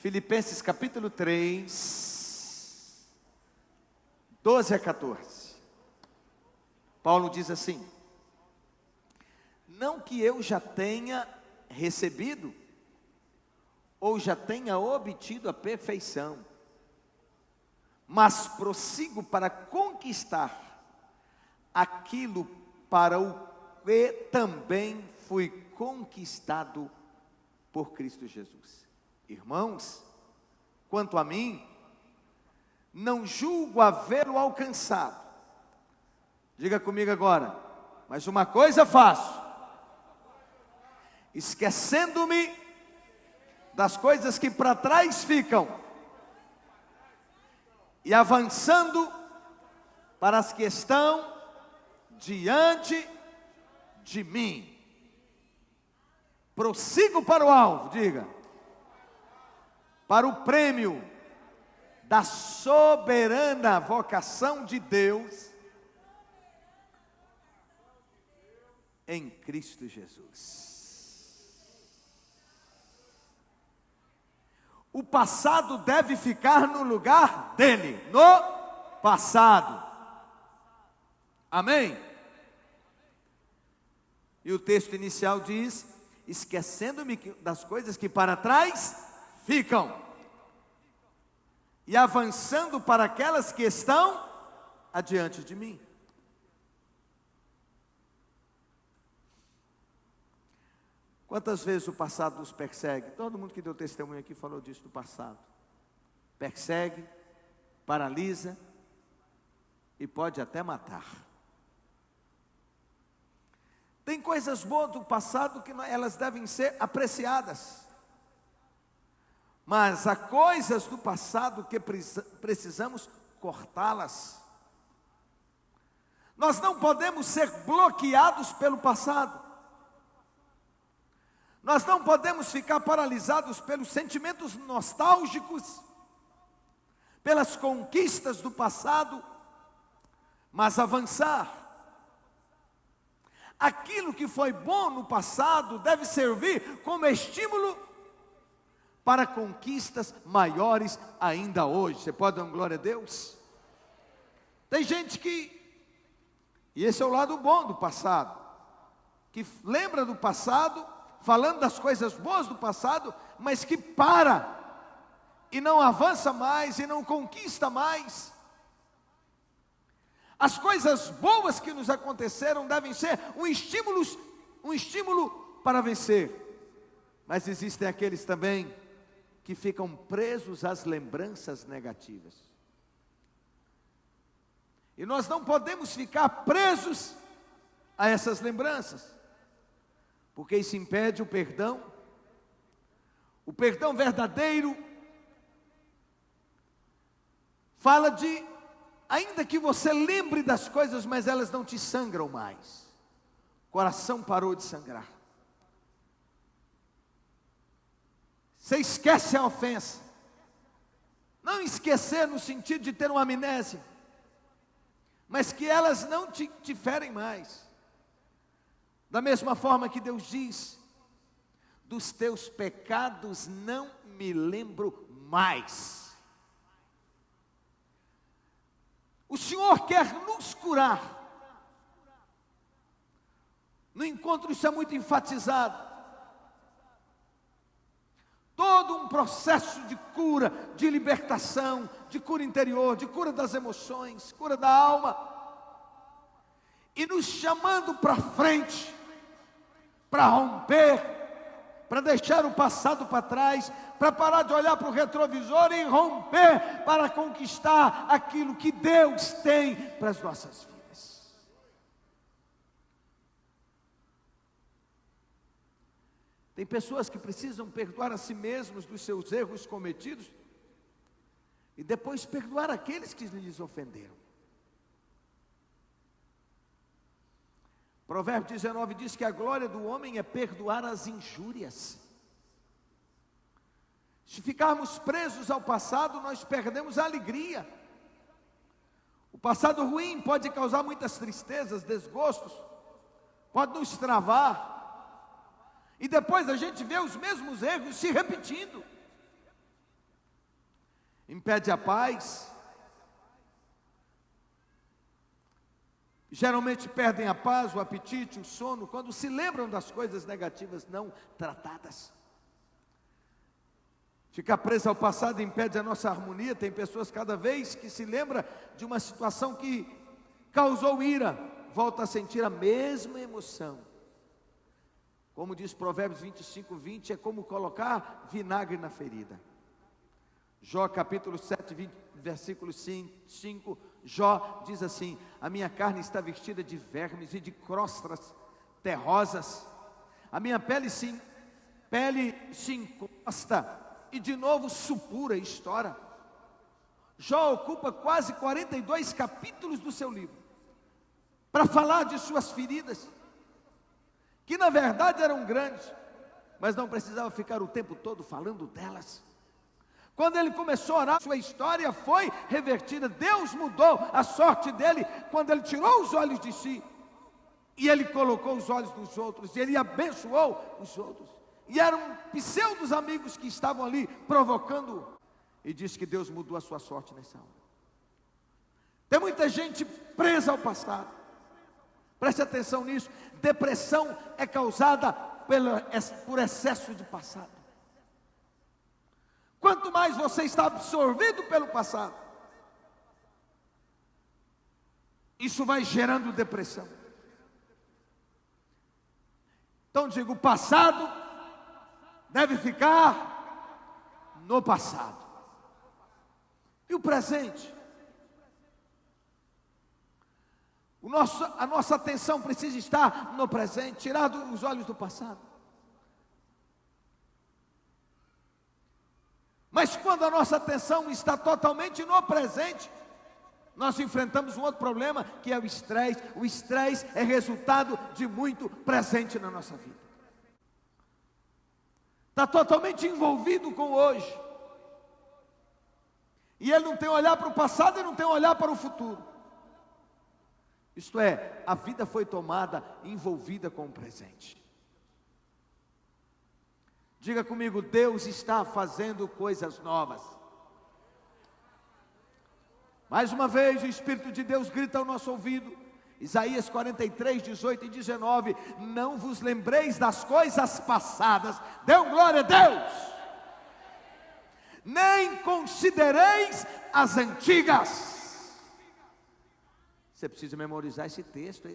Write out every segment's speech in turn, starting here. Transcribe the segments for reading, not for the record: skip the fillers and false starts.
Filipenses capítulo 3, 12 a 14. Paulo diz assim: não que eu já tenha recebido, ou já tenha obtido a perfeição, mas prossigo para conquistar aquilo para o que também fui conquistado por Cristo Jesus. Irmãos, quanto a mim, não julgo havê-lo alcançado. Diga comigo agora: mas uma coisa faço, esquecendo-me das coisas que para trás ficam, e avançando para as que estão diante de mim. Prossigo para o alvo, diga, para o prêmio da soberana vocação de Deus em Cristo Jesus. O passado deve ficar no lugar dele, no passado. Amém? E o texto inicial diz: esquecendo-me das coisas que para trás ficam, e avançando para aquelas que estão adiante de mim. Quantas vezes o passado nos persegue? Todo mundo que deu testemunho aqui falou disso do passado. Persegue, paralisa e pode até matar. Tem coisas boas do passado que elas devem ser apreciadas. Mas há coisas do passado que precisamos cortá-las. Nós não podemos ser bloqueados pelo passado. Nós não podemos ficar paralisados pelos sentimentos nostálgicos, pelas conquistas do passado, mas avançar. Aquilo que foi bom no passado deve servir como estímulo para conquistas maiores ainda hoje. Você pode dar glória a Deus? Tem gente e esse é o lado bom do passado, que lembra do passado, falando das coisas boas do passado, mas que para, e não avança mais, e não conquista mais. As coisas boas que nos aconteceram devem ser um estímulo para vencer. Mas existem aqueles também que ficam presos às lembranças negativas. E nós não podemos ficar presos a essas lembranças, porque isso impede o perdão. O perdão verdadeiro fala de, ainda que você lembre das coisas, mas elas não te sangram mais. O coração parou de sangrar. Você esquece a ofensa. Não esquecer no sentido de ter uma amnésia, mas que elas não te ferem mais. Da mesma forma que Deus diz: dos teus pecados não me lembro mais. O Senhor quer nos curar. No encontro isso é muito enfatizado. Todo um processo de cura, de libertação, de cura interior, de cura das emoções, cura da alma. E nos chamando para frente, para romper, para deixar o passado para trás, para parar de olhar para o retrovisor e romper para conquistar aquilo que Deus tem para as nossas vidas. Tem pessoas que precisam perdoar a si mesmos dos seus erros cometidos e depois perdoar aqueles que lhes ofenderam. Provérbios 19 diz que a glória do homem é perdoar as injúrias. Se ficarmos presos ao passado, nós perdemos a alegria. O passado ruim pode causar muitas tristezas, desgostos, pode nos travar. E depois a gente vê os mesmos erros se repetindo. impede a paz. Geralmente perdem a paz, o apetite, o sono, quando se lembram das coisas negativas não tratadas. Ficar preso ao passado impede a nossa harmonia. Tem pessoas, cada vez que se lembra de uma situação que causou ira, volta a sentir a mesma emoção. Como diz Provérbios 25:20, é como colocar vinagre na ferida. Jó capítulo 7, versículo 5, Jó diz assim: a minha carne está vestida de vermes e de crostras terrosas, a minha pele se encosta e de novo supura e estoura. Jó ocupa quase 42 capítulos do seu livro para falar de suas feridas, que na verdade eram grandes, mas não precisava ficar o tempo todo falando delas. Quando ele começou a orar, sua história foi revertida. Deus mudou a sorte dele quando ele tirou os olhos de si e ele colocou os olhos dos outros, e ele abençoou os outros. E eram pseudos amigos que estavam ali provocando-o, e diz que Deus mudou a sua sorte nessa hora. Tem muita gente presa ao passado. Preste atenção nisso. Depressão é causada por excesso de passado. Quanto mais você está absorvido pelo passado, isso vai gerando depressão. Então digo, o passado deve ficar no passado. E o presente? A nossa atenção precisa estar no presente, tirar os olhos do passado. Mas quando a nossa atenção está totalmente no presente, nós enfrentamos um outro problema, que é o estresse. O estresse é resultado de muito presente na nossa vida. Está totalmente envolvido com o hoje. E ele não tem olhar para o passado e não tem olhar para o futuro. Isto é, a vida foi tomada, envolvida com o presente. Diga comigo, Deus está fazendo coisas novas. Mais uma vez o Espírito de Deus grita ao nosso ouvido, Isaías 43, 18 e 19: não vos lembreis das coisas passadas, dê glória a Deus, nem considereis as antigas. Você precisa memorizar esse texto.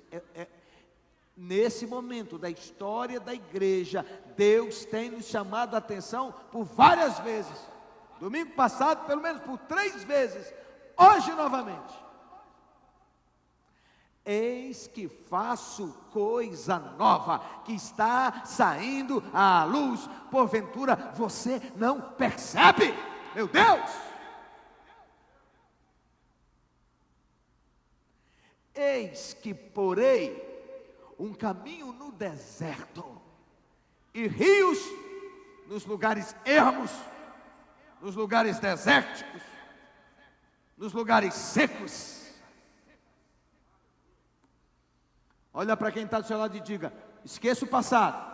Nesse momento da história da igreja, Deus tem nos chamado a atenção por várias vezes. Domingo passado, pelo menos por 3 vezes. Hoje novamente. Eis que faço coisa nova, que está saindo à luz. Porventura você não percebe? Meu Deus! Eis que porei um caminho no deserto, e rios nos lugares ermos, nos lugares desérticos, nos lugares secos. Olha para quem está do seu lado e diga: esqueça o passado.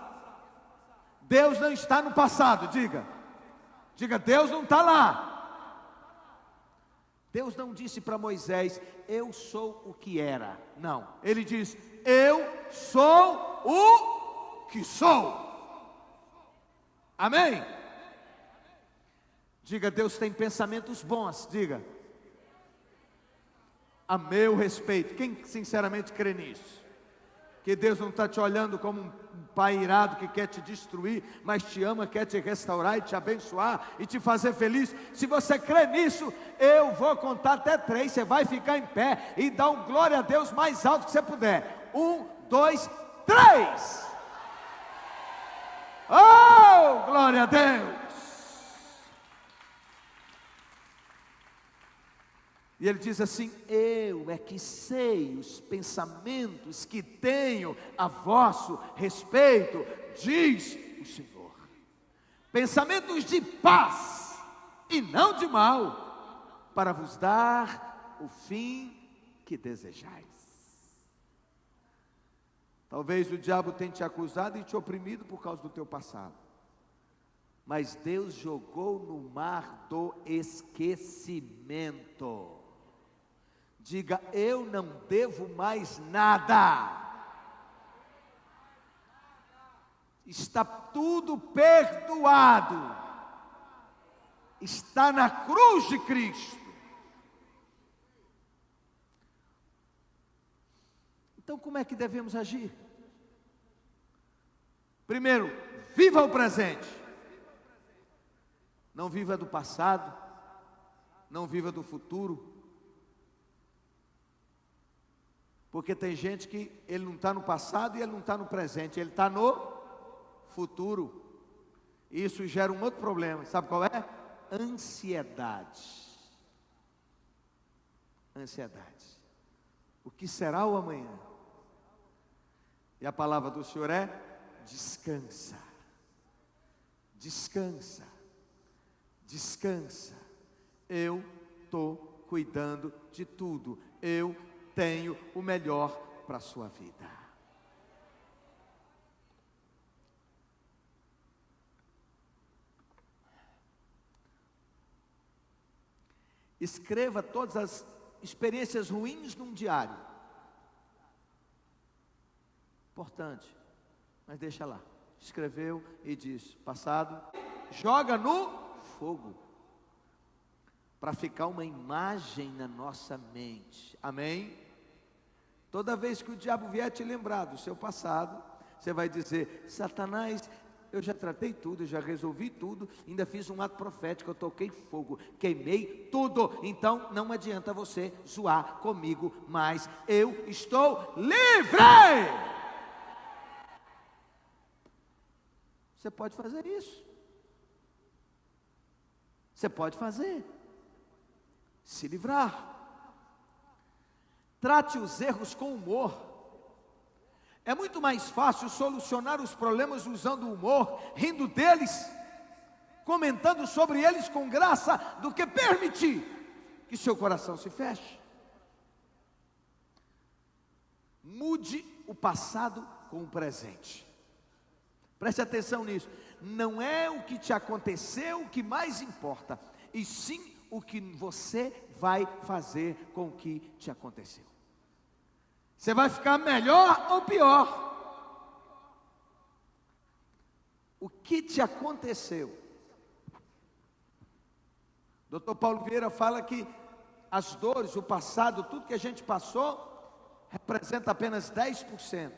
Deus não está no passado. Diga, Deus não está lá. Deus não disse para Moisés: eu sou o que era. Não, ele diz: eu sou o que sou. Amém? Diga, Deus tem pensamentos bons. Diga, a meu respeito. Quem sinceramente crê nisso? Que Deus não está te olhando como um pai irado que quer te destruir, mas te ama, quer te restaurar e te abençoar e te fazer feliz. Se você crê nisso, eu vou contar até 3, você vai ficar em pé e dar um glória a Deus mais alto que você puder. 1, 2, 3. Oh, glória a Deus! E ele diz assim: eu é que sei os pensamentos que tenho a vosso respeito, diz o Senhor. Pensamentos de paz e não de mal, para vos dar o fim que desejais. Talvez o diabo tenha te acusado e te oprimido por causa do teu passado. Mas Deus jogou no mar do esquecimento. Diga: eu não devo mais nada. Está tudo perdoado. Está na cruz de Cristo. Então, como é que devemos agir? Primeiro, viva o presente. Não viva do passado. Não viva do futuro. Porque tem gente que ele não está no passado e ele não está no presente, ele está no futuro. Isso gera um outro problema, sabe qual é? Ansiedade. Ansiedade. O que será o amanhã? E a palavra do Senhor é: descansa. Descansa. Descansa. Eu estou cuidando de tudo. Eu tenho o melhor para a sua vida. Escreva todas as experiências ruins num diário. Importante, mas deixa lá. Escreveu e diz: passado, joga no fogo, para ficar uma imagem na nossa mente. Amém? Toda vez que o diabo vier te lembrar do seu passado, você vai dizer: Satanás, eu já tratei tudo, eu já resolvi tudo, ainda fiz um ato profético, eu toquei fogo, queimei tudo. Então não adianta você zoar comigo, mas eu estou livre. Você pode fazer isso. Você pode fazer. Se livrar. Trate os erros com humor. É muito mais fácil solucionar os problemas usando humor, rindo deles, comentando sobre eles com graça, do que permitir que seu coração se feche. Mude o passado com o presente. Preste atenção nisso. Não é o que te aconteceu o que mais importa, e sim o que você vai fazer com o que te aconteceu. Você vai ficar melhor ou pior? O que te aconteceu? Dr. Paulo Vieira fala que as dores, o passado, tudo que a gente passou, representa apenas 10%.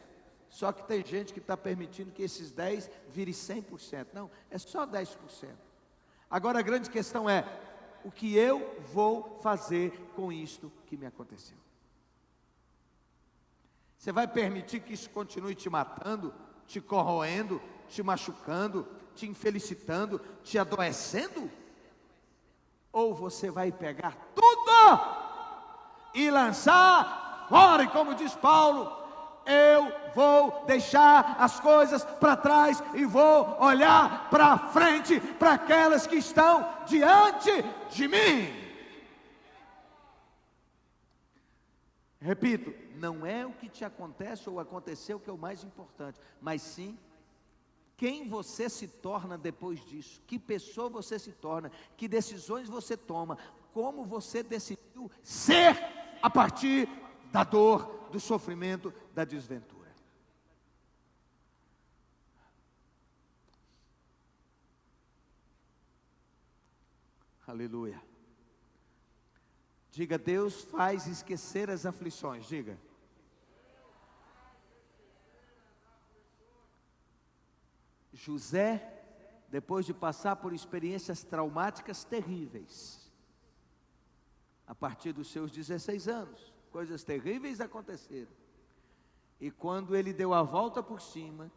Só que tem gente que está permitindo que esses 10 virem 100%. Não, é só 10%. Agora a grande questão é: o que eu vou fazer com isto que me aconteceu? Você vai permitir que isso continue te matando, te corroendo, te machucando, te infelicitando, te adoecendo? Ou você vai pegar tudo e lançar fora, e como diz Paulo: eu vou deixar as coisas para trás e vou olhar para frente, para aquelas que estão diante de mim. Repito, não é o que te acontece ou aconteceu que é o mais importante, mas sim quem você se torna depois disso, que pessoa você se torna, que decisões você toma, como você decidiu ser a partir da dor, do sofrimento, da desventura. Aleluia. Diga: Deus faz esquecer as aflições. Diga. José, depois de passar por experiências traumáticas terríveis, a partir dos seus 16 anos, coisas terríveis aconteceram. E quando ele deu a volta por cima,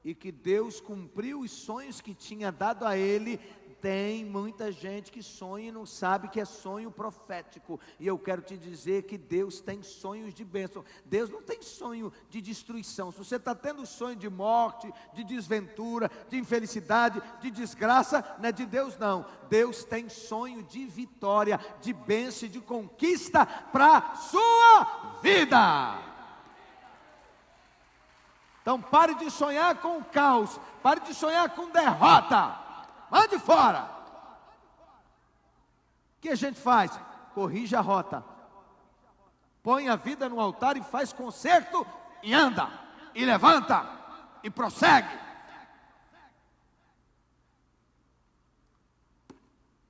e que Deus cumpriu os sonhos que tinha dado a ele, tem muita gente que sonha e não sabe que é sonho profético. E eu quero te dizer que Deus tem sonhos de bênção. Deus não tem sonho de destruição. Se você está tendo sonho de morte, de desventura, de infelicidade, de desgraça, não é de Deus não. Deus tem sonho de vitória, de bênção e de conquista para a sua vida. Então pare de sonhar com o caos, pare de sonhar com derrota. mande fora. O que a gente faz? Corrige a rota, põe a vida no altar e faz conserto, e anda, e levanta, e prossegue.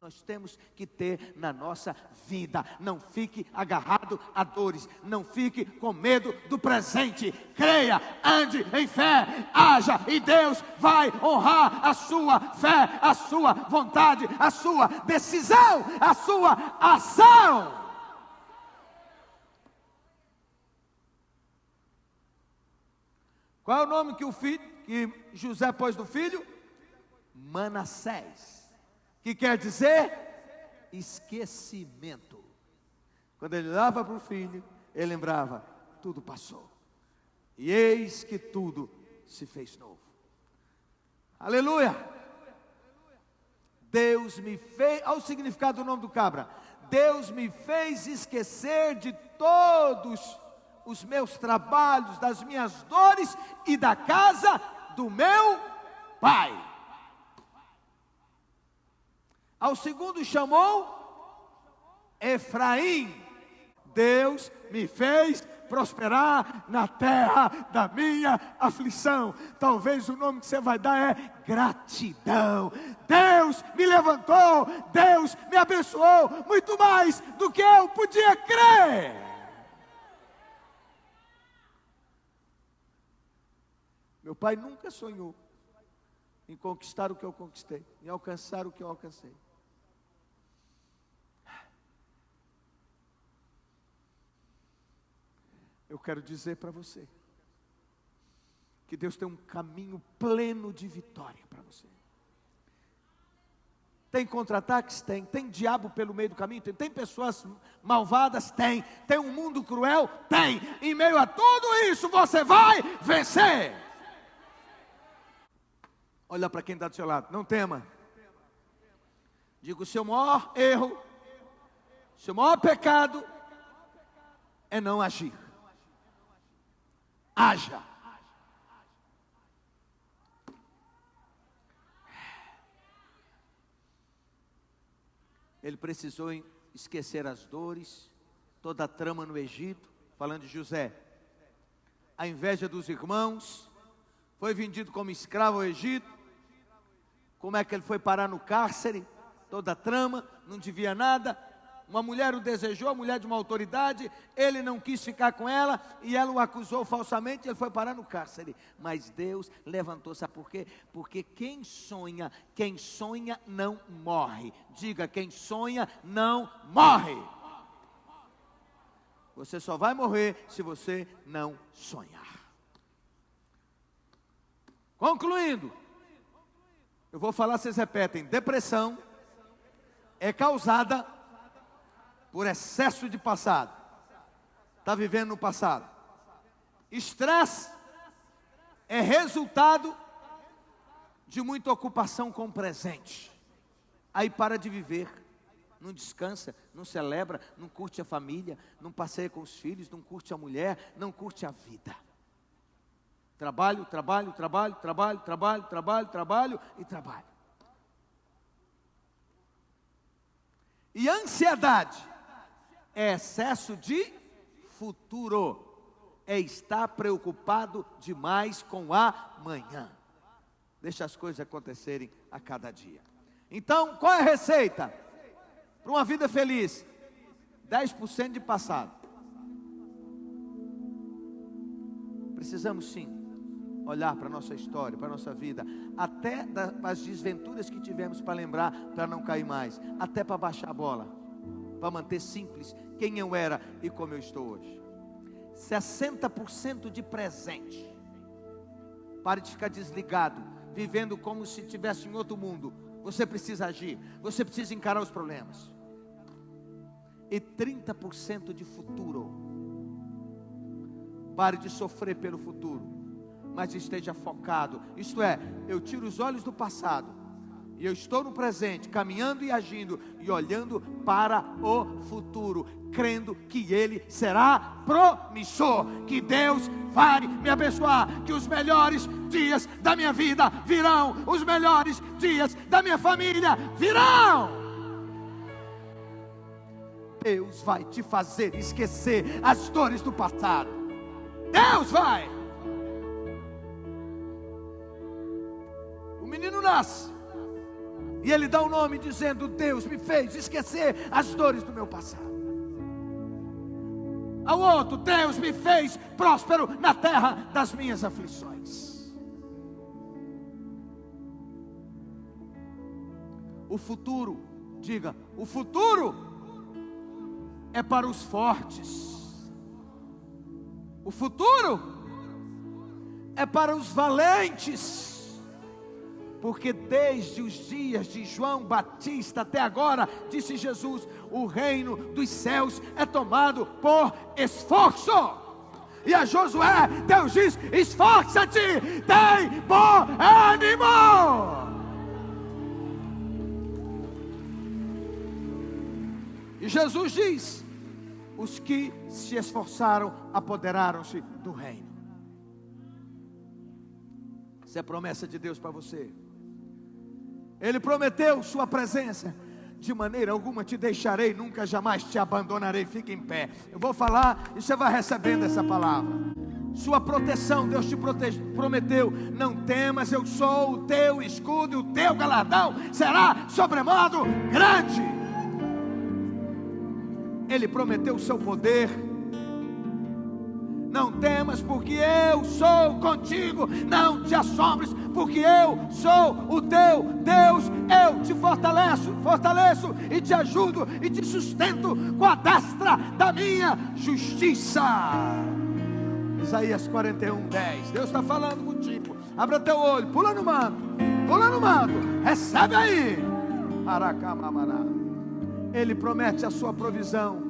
Nós temos que ter na nossa vida. Não fique agarrado a dores. Não fique com medo do presente. Creia, ande em fé, haja, e Deus vai honrar a sua fé, a sua vontade, a sua decisão, a sua ação. Qual é o nome que José pôs no filho? Manassés. Que quer dizer esquecimento. Quando ele olhava para o filho, ele lembrava: tudo passou, e eis que tudo se fez novo. Aleluia! Deus me fez, olha o significado do nome do cabra: Deus me fez esquecer de todos os meus trabalhos, das minhas dores e da casa do meu pai. Ao segundo chamou Efraim. Deus me fez prosperar na terra da minha aflição. Talvez o nome que você vai dar é gratidão. Deus me levantou, Deus me abençoou, muito mais do que eu podia crer. Meu pai nunca sonhou em conquistar o que eu conquistei, em alcançar o que eu alcancei. Eu quero dizer para você que Deus tem um caminho pleno de vitória para você. Tem contra-ataques? Tem. Tem diabo pelo meio do caminho? Tem pessoas malvadas? Tem um mundo cruel? Tem. Em meio a tudo isso você vai vencer. Olha para quem está do seu lado: não tema. Digo, o seu maior erro, o seu maior pecado é não agir. Haja. Ele precisou esquecer as dores, toda a trama no Egito, falando de José. A inveja dos irmãos, foi vendido como escravo ao Egito. Como é que ele foi parar no cárcere? Toda a trama, não devia nada. Uma mulher o desejou, a mulher de uma autoridade, ele não quis ficar com ela, e ela o acusou falsamente, e ele foi parar no cárcere. Mas Deus levantou, sabe por quê? Porque quem sonha não morre. Diga, quem sonha não morre. Você só vai morrer se você não sonhar. Concluindo, eu vou falar, vocês repetem: depressão é causada por excesso de passado. Está vivendo no passado. Estresse é resultado de muita ocupação com o presente. Aí para de viver, não descansa, não celebra, não curte a família, não passeia com os filhos, não curte a mulher, não curte a vida. Trabalho, trabalho, trabalho, trabalho, trabalho, trabalho, trabalho e trabalho. E ansiedade é excesso de futuro, é estar preocupado demais com amanhã. Deixa as coisas acontecerem a cada dia. Então, qual é a receita para uma vida feliz? 10% de passado. Precisamos sim olhar para a nossa história, para a nossa vida, até as desventuras que tivemos, para lembrar, para não cair mais, até para baixar a bola, para manter simples quem eu era e como eu estou hoje. 60% de presente. Pare de ficar desligado, vivendo como se estivesse em outro mundo. Você precisa agir, você precisa encarar os problemas. E 30% de futuro. Pare de sofrer pelo futuro, mas esteja focado. Isto é, eu tiro os olhos do passado E eu estou no presente, caminhando e agindo, e olhando para o futuro, crendo que Ele será promissor, que Deus vai me abençoar, que os melhores dias da minha vida virão, os melhores dias da minha família virão. Deus vai te fazer esquecer as dores do passado. Deus vai. O menino nasce e ele dá um nome dizendo: Deus me fez esquecer as dores do meu passado. Ao outro: Deus me fez próspero na terra das minhas aflições. O futuro, diga, o futuro é para os fortes. O futuro é para os valentes. Porque desde os dias de João Batista até agora, disse Jesus, o reino dos céus é tomado por esforço. E a Josué, Deus diz: esforça-te, tem bom ânimo. E Jesus diz: os que se esforçaram apoderaram-se do reino. Essa é a promessa de Deus para você. Ele prometeu sua presença: de maneira alguma te deixarei, nunca jamais te abandonarei. Fique em pé, eu vou falar e você vai recebendo essa palavra. Sua proteção, Deus te prometeu: não temas, eu sou o teu escudo, e o teu galardão será sobremodo grande. Ele prometeu o seu poder: não temas, porque eu sou contigo. Não te assombres, porque eu sou o teu Deus. Eu te fortaleço e te ajudo e te sustento com a destra da minha justiça. Isaías 41:10. Deus está falando contigo. Abra teu olho, pula no manto, recebe aí. Aracamamará. Ele promete a sua provisão.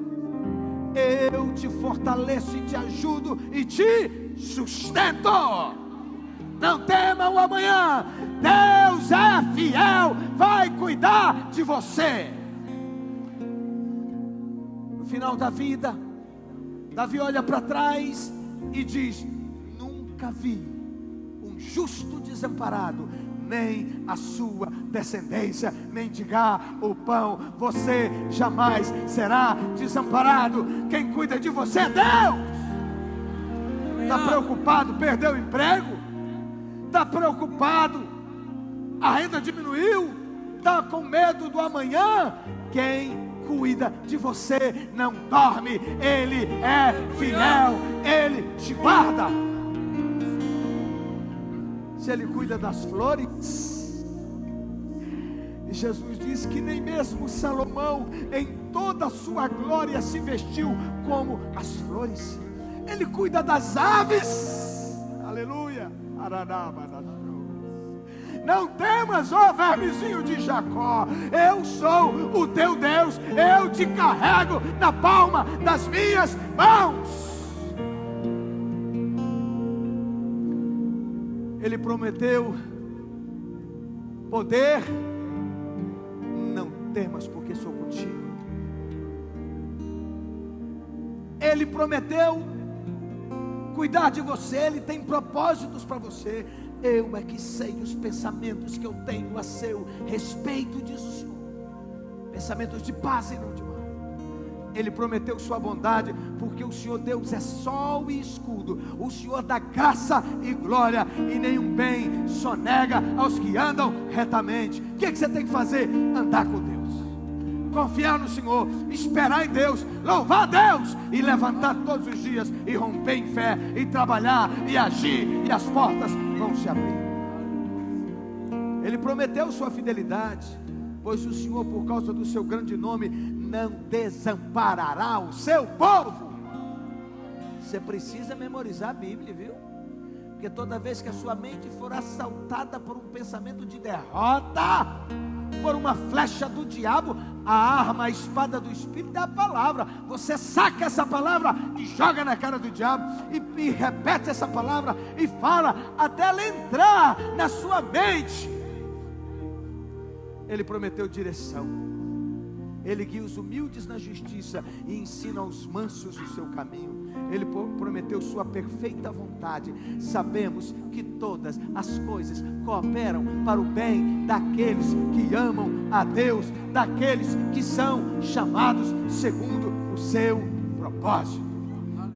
Eu te fortaleço e te ajudo e te sustento. Não tema o amanhã. Deus é fiel, vai cuidar de você. No final da vida, Davi olha para trás e diz: nunca vi um justo desamparado, nem a sua descendência mendigar o pão. Você jamais será desamparado. Quem cuida de você é Deus. Está preocupado? Perdeu o emprego? Está preocupado? A renda diminuiu? Está com medo do amanhã? Quem cuida de você não dorme. Ele é fiel, Ele te guarda. Se Ele cuida das flores, e Jesus diz que nem mesmo Salomão em toda a sua glória se vestiu como as flores. Ele cuida das aves. Aleluia. Não temas, ó vermezinho de Jacó, eu sou o teu Deus, eu te carrego na palma das minhas mãos. Ele prometeu poder. Não temas, porque sou contigo. Ele prometeu cuidar de você. Ele tem propósitos para você. Eu é que sei os pensamentos que eu tenho a seu respeito, diz o Senhor, pensamentos de paz e não de mal. Ele prometeu sua bondade, porque o Senhor Deus é sol e escudo. O Senhor dá graça e glória, e nenhum bem sonega aos que andam retamente. O que você tem que fazer? Andar com Deus, confiar no Senhor, esperar em Deus, louvar a Deus, e levantar todos os dias, e romper em fé, e trabalhar, e agir, e as portas vão se abrir. Ele prometeu sua fidelidade, pois o Senhor, por causa do seu grande nome, não desamparará o seu povo. Você precisa memorizar a Bíblia, viu? Porque toda vez que a sua mente for assaltada por um pensamento de derrota, por uma flecha do diabo, a arma, a espada do Espírito é a palavra. Você saca essa palavra e joga na cara do diabo, e repete essa palavra e fala até ela entrar na sua mente. Ele prometeu direção. Ele guia os humildes na justiça e ensina aos mansos o seu caminho. Ele prometeu sua perfeita vontade. Sabemos que todas as coisas cooperam para o bem daqueles que amam a Deus, daqueles que são chamados segundo o seu propósito.